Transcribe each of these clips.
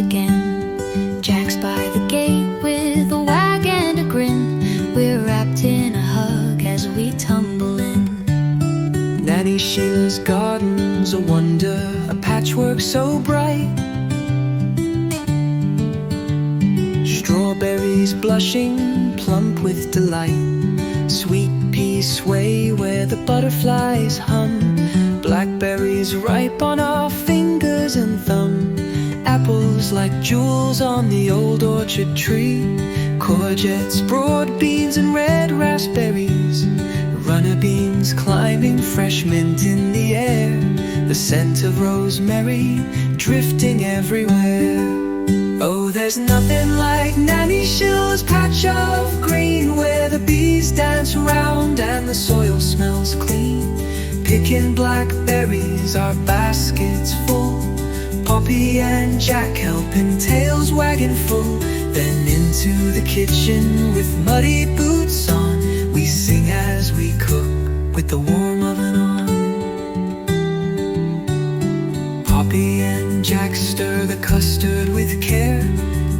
again. Jack's by the gate with a wag and a grin. We're wrapped in a hug as we tumble in. Nanny Sheila's garden's a wonder, a patchwork so bright. Strawberries blushing, plump with delight. Sweet peas sway where the butterflies hum. Blackberries ripe on our fingers and thumb. Apples like jewels on the old orchard tree. Courgettes, broad beans and red raspberries. Runner beans climbing, fresh mint in the air. The scent of rosemary drifting everywhere. Oh, there's nothing like Nanny Sheila's patch of green, where the bees dance around and the soil smells clean. Picking blackberries, our baskets full. Poppy and Jack helping, tails wagging full. Then into the kitchen with muddy boots on. We sing as we cook with the warm oven on. Poppy and Jack stir the custard with care.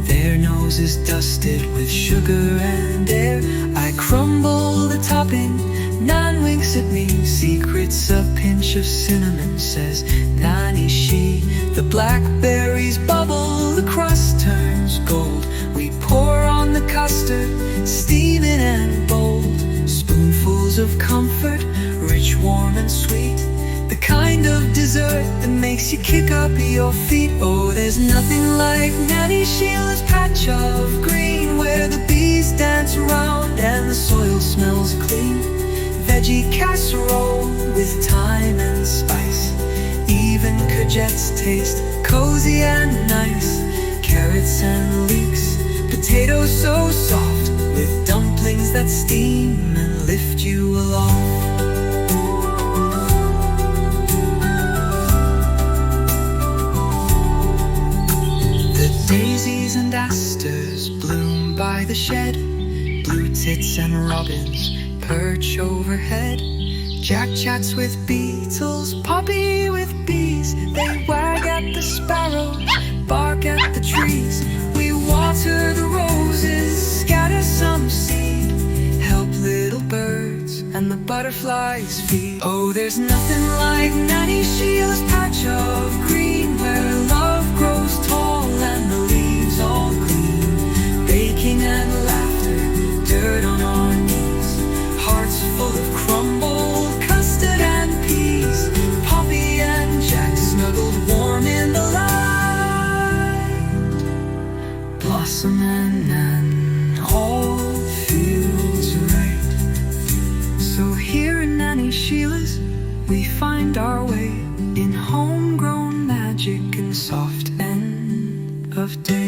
Their noses dusted with sugar and air. I crumble the topping, Nan winks at me. Secrets a pinch of cinnamon, says Nanny She. The blackberries bubble, the crust turns gold. We pour on the custard, steaming and bold. Spoonfuls of comfort, rich, warm and sweet. The kind of dessert that makes you kick up your feet. Oh, there's nothing like Nanny Sheila's patch of green, where the bees dance around and the soil smells clean. Veggie casserole with thyme and spice. Even courgettes taste cozy and nice. Carrots and leeks, potatoes so soft, with dumplings that steam and lift you aloft. Daisies and asters bloom by the shed. Blue tits and robins perch overhead. Jack chats with beetles, Poppy with bees. They wag at the sparrows, bark at the trees. We water the roses, scatter some seed, help little birds and the butterflies feed. Oh, there's nothing like Nanny Sheila's patch of green, where love grows tall and the leaves all green. Baking and laughter, dirt on our knees, hearts full of crumbled custard and peas. Poppy and Jack snuggled warm in the light. Blossom and Nan, all feels right. So here in Nanny Sheila's we find our way, in homegrown magic and soft end of day.